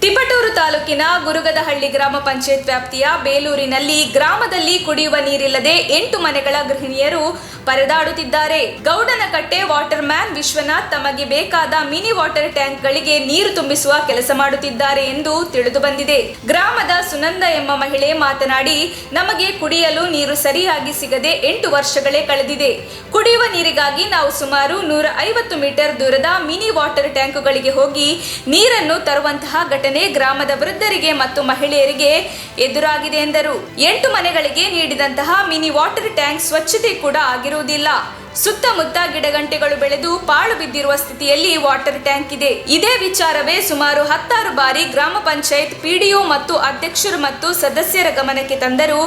ತಿಪಟೂರು ತಾಲೂಕಿನ ಗುರುಗದಹಳ್ಳಿ ಗ್ರಾಮ ಪಂಚಾಯತ್ ವ್ಯಾಪ್ತಿಯ ಬೇಲೂರಿನಲ್ಲಿ ಗ್ರಾಮದಲ್ಲಿ ಕುಡಿಯುವ ನೀರಿಲ್ಲದೆ 8 ಮನೆಗಳ ಗೃಹಿಣಿಯರು ಪರದಾಡುತ್ತಿದ್ದಾರೆ. ಗೌಡನಕಟ್ಟೆ ವಾಟರ್ ಮ್ಯಾನ್ ವಿಶ್ವನಾಥ್ ತಮಗೆ ಬೇಕಾದ ಮಿನಿ ವಾಟರ್ ಟ್ಯಾಂಕ್ಗಳಿಗೆ ನೀರು ತುಂಬಿಸುವ ಕೆಲಸ ಮಾಡುತ್ತಿದ್ದಾರೆ ಎಂದು ತಿಳಿದು ಬಂದಿದೆ. ಗ್ರಾಮದ ಸುನಂದ ಎಂಬ ಮಹಿಳೆ ಮಾತನಾಡಿ, ನಮಗೆ ಕುಡಿಯಲು ನೀರು ಸರಿಯಾಗಿ ಸಿಗದೆ 8 ವರ್ಷಗಳೇ ಕಳೆದಿದೆ. ಕುಡಿಯುವ ನೀರಿಗಾಗಿ ನಾವು ಸುಮಾರು 150 ಮೀಟರ್ ದೂರದ ಮಿನಿ ವಾಟರ್ ಟ್ಯಾಂಕ್ಗಳಿಗೆ ಹೋಗಿ ನೀರನ್ನು ತರುವಂತಹ ಘಟನೆ ಗ್ರಾಮದ ವೃದ್ಧರಿಗೆ ಮತ್ತು ಮಹಿಳೆಯರಿಗೆ ಎದುರಾಗಿದೆ ಎಂದರು. 8 ಮನೆಗಳಿಗೆ ನೀಡಿದಂತಹ ಮಿನಿ ವಾಟರ್ ಟ್ಯಾಂಕ್ ಸ್ವಚ್ಛತೆ ಕೂಡ ಆಗಿರುವುದಿಲ್ಲ. ಸುತ್ತಮುತ್ತ ಗಿಡಗಂಟೆಗಳು ಬೆಳೆದು ಪಾಳು ಬಿದ್ದಿರುವ ಸ್ಥಿತಿಯಲ್ಲಿ ವಾಟರ್ ಟ್ಯಾಂಕ್ ಇದೆ. ಇದೇ ವಿಚಾರವೇ ಸುಮಾರು 16 ಬಾರಿ ಗ್ರಾಮ ಪಂಚಾಯತ್ ಪಿಡಿಒ ಮತ್ತು ಅಧ್ಯಕ್ಷರು ಮತ್ತು ಸದಸ್ಯರ ಗಮನಕ್ಕೆ ತಂದರೂ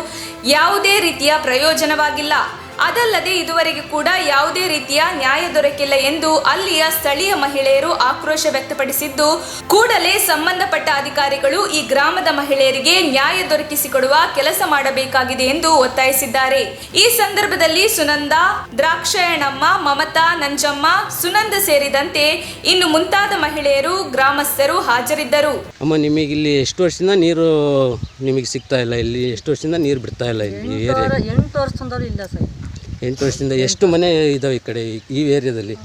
ಯಾವುದೇ ರೀತಿಯ ಪ್ರಯೋಜನವಾಗಿಲ್ಲ. ಅದಲ್ಲದೆ ಇದುವರೆಗೆ ಕೂಡ ಯಾವುದೇ ರೀತಿಯ ನ್ಯಾಯ ದೊರಕಿಲ್ಲ ಎಂದು ಅಲ್ಲಿಯ ಸ್ಥಳೀಯ ಮಹಿಳೆಯರು ಆಕ್ರೋಶ ವ್ಯಕ್ತಪಡಿಸಿದ್ದು, ಕೂಡಲೇ ಸಂಬಂಧಪಟ್ಟ ಅಧಿಕಾರಿಗಳು ಈ ಗ್ರಾಮದ ಮಹಿಳೆಯರಿಗೆ ನ್ಯಾಯ ದೊರಕಿಸಿಕೊಡುವ ಕೆಲಸ ಮಾಡಬೇಕಾಗಿದೆ ಎಂದು ಒತ್ತಾಯಿಸಿದ್ದಾರೆ. ಈ ಸಂದರ್ಭದಲ್ಲಿ ಸುನಂದ, ದ್ರಾಕ್ಷಾಯಣಮ್ಮ, ಮಮತಾ, ನಂಜಮ್ಮ, ಸುನಂದ ಸೇರಿದಂತೆ ಇನ್ನು ಮುಂತಾದ ಮಹಿಳೆಯರು, ಗ್ರಾಮಸ್ಥರು ಹಾಜರಿದ್ದರು. ಅಮ್ಮ, ನಿಮಗೆ ಇಲ್ಲಿ ಎಷ್ಟು ವರ್ಷದಿಂದ ನೀರು ನಿಮಗೆ ಸಿಗ್ತಾ ಇಲ್ಲ? ಇಲ್ಲಿ ಎಷ್ಟು ವರ್ಷದಿಂದ ನೀರು ಬಿಡ್ತಾ ಇಲ್ಲ? ಇಲ್ಲಿ 8 ವರ್ಷದಿಂದ ಇಲ್ಲ ಸರ್. 8 ವರ್ಷದಿಂದ ಎಷ್ಟು ಮನೆ ಇದಾವೆ ಈ ಕಡೆ ಈ ಏರಿಯಾದಲ್ಲಿ?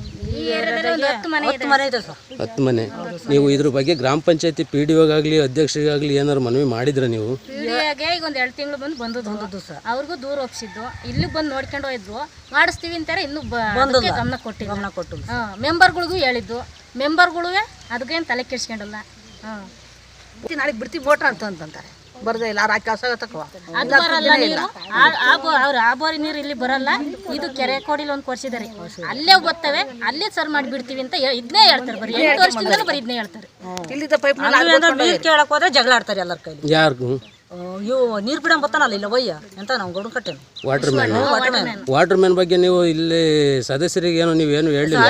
10 ಮನೆ ಇದೆ ಸರ್. 10 ಮನೆ. ನೀವು ಇದ್ರ ಬಗ್ಗೆ ಗ್ರಾಮ ಪಂಚಾಯತಿ ಪಿಡಿಒಗಾಗಲಿ ಅಧ್ಯಕ್ಷರಿಗಾಗಲಿ ಏನಾದ್ರು ಮನವಿ ಮಾಡಿದ್ರೆ ನೀವು? ಪಿಡಿಒಗೆ ಈಗ ಒಂದು 2 ತಿಂಗಳು ಬಂದದ್ದು ಸರ್. ಅವ್ರಿಗೂ ದೂರ ಒಪ್ಪಿಸಿದ್ದು, ಇಲ್ಲಿಗೆ ಬಂದು ನೋಡ್ಕೊಂಡು ಹೋಯ್ರು, ಮಾಡಿಸ್ತೀವಿ ಅಂತಾರೆ. ಇನ್ನೂ ಗಮನ ಕೊಟ್ಟು ಮೆಂಬರ್ಗಳಿಗೂ ಹೇಳಿದ್ದು, ಮೆಂಬರ್ಗಳು ಅದಕ್ಕೇನು ತಲೆ ಕೆಡ್ಸ್ಕೊಂಡಲ್ಲ. ನಾಳೆಗೆ ಬಿಡ್ತೀವಿ ಮೋಟ್ರ್ ಅಂತಂತಾರೆ, ಬರದೇ ಇಲ್ಲ. ಅವ್ರು ಕೆಲಸ ಅದು ಬರಲ್ಲ ನೀರು. ಅವ್ರು ಆ ಬೋರಿ ನೀರು ಇಲ್ಲಿ ಬರಲ್ಲ. ಇದು ಕೆರೆ ಕೋಡಿಲಿ ಒಂದು ಕೊಡ್ಸಿದ್ದಾರೆ, ಅಲ್ಲೇ ಬರ್ತವೆ, ಅಲ್ಲೇ ಸರ್ ಮಾಡಿ ಬಿಡ್ತೀವಿ ಅಂತ ಇದನ್ನೇ ಹೇಳ್ತಾರೆ. ಬರೀ 8 ವರ್ಷದಿಂದ ಬರೀ ಇದನ್ನೇ ಹೇಳ್ತಾರೆ. ಇಲ್ಲಿದ್ದ ಪೈಪ್ ನೀರು ಕೇಳಕ್ ಹೋದ್ರೆ ಜಗಳ ಆಡ್ತಾರೆ ಎಲ್ಲರ ಕೈಲಿ. ಯಾರಿಗೂ ಇವು ನೀರು ಬಿಡ ಬರ್ತಾನಲ್ಲ ಇಲ್ಲ ಒಯ್ಯ ಅಂತ ನಾವು ಗೌಡ ಕಟ್ಟೆ ವಾಟರ್ ಮ್ಯಾನ್ ಬಗ್ಗೆ ನೀವು ಇಲ್ಲಿ ಸದಸ್ಯರಿಗೆ ಏನೋ ನೀವೇನು ಹೇಳಿಲ್ಲ?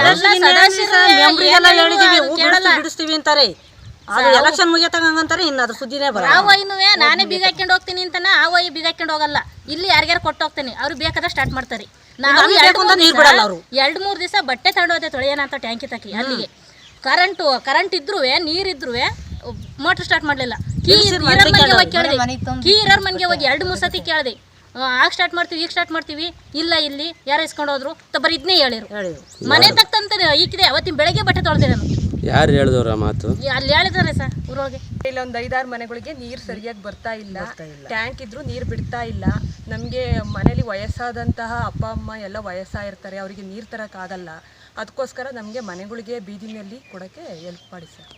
ಬಿಡಿಸ್ತೀವಿ ಅಂತಾರೆ. ಅದು ಎಲೆಕ್ಷನ್ ಮುಗಿಯತಂಗಂತಾರೆ, ಇನ್ನು ಅದ್ರ ಸುದ್ದಿನೇ ಬರಲ್ಲ. ಆ ವೈನುವೆ ನಾನೇ ಬೀಗ ಹಾಕೊಂಡು ಹೋಗ್ತೀನಿ ಅಂತಾನೆ, ಆ ವೈ ಬೀಗ ಹಾಕೊಂಡು ಹೋಗಲ್ಲ. ಇಲ್ಲಿ ಯಾರ್ಯಾರು ಕೊಟ್ಟು ಹೋಗ್ತೀನಿ, ಅವ್ರು ಬೇಕಾದ ಸ್ಟಾರ್ಟ್ ಮಾಡ್ತಾರೆ. ನಾವು 2-3 ದಿವಸ ಬಟ್ಟೆ ತಗೊಂಡೋದೆ ತೊಳೆಯೋಣ ಅಂತ ಟ್ಯಾಂಕಿ ತಕ್ಕಿ ಅಲ್ಲಿಗೆ ಕರೆಂಟ್ ಇದ್ರು ನೀರಿದ್ರು ಮೋಟರ್ ಸ್ಟಾರ್ಟ್ ಮಾಡಲಿಲ್ಲ. ಕೀ ಇರೋರ್ ಮನೆಗೆ ಹೋಗಿ 2-3 ಸತಿ ಕೇಳಿದೆ, ಆಗ ಸ್ಟಾರ್ಟ್ ಮಾಡ್ತೀವಿ, ಈಗ ಸ್ಟಾರ್ಟ್ ಮಾಡ್ತೀವಿ. ಇಲ್ಲ, ಇಲ್ಲಿ ಯಾರು ಇಸ್ಕೊಂಡು ಹೋದ್ರು ಬರೀ ಇದನ್ನೇ ಹೇಳಿರು. ಮನೆ ತಕ್ಕಂತ ಈಕಿದೆ. ಅವತ್ತಿನ ಬೆಳಗ್ಗೆ ಬಟ್ಟೆ ತೊಳೆದೆ ನಾನು. ಯಾರು ಹೇಳಿದವ್ರ ಮಾತು? ಅಲ್ಲಿ ಹೇಳಿದಾರೆ ಸರ್ ಊರೊಳಗೆ. ಇಲ್ಲೊಂದು 5-6 ಮನೆಗಳಿಗೆ ನೀರು ಸರಿಯಾಗಿ ಬರ್ತಾ ಇಲ್ಲ. ಟ್ಯಾಂಕ್ ಇದ್ರೂ ನೀರು ಬಿಡ್ತಾ ಇಲ್ಲ. ನಮಗೆ ಮನೇಲಿ ವಯಸ್ಸಾದಂತಹ ಅಪ್ಪ ಅಮ್ಮ ಎಲ್ಲ ವಯಸ್ಸಾಗಿರ್ತಾರೆ, ಅವರಿಗೆ ನೀರು ತರೋಕ್ಕಾಗಲ್ಲ. ಅದಕ್ಕೋಸ್ಕರ ನಮಗೆ ಮನೆಗಳಿಗೆ ಬೀದಿನಲ್ಲಿ ಕೊಡೋಕ್ಕೆ ಹೆಲ್ಪ್ ಮಾಡಿ ಸರ್.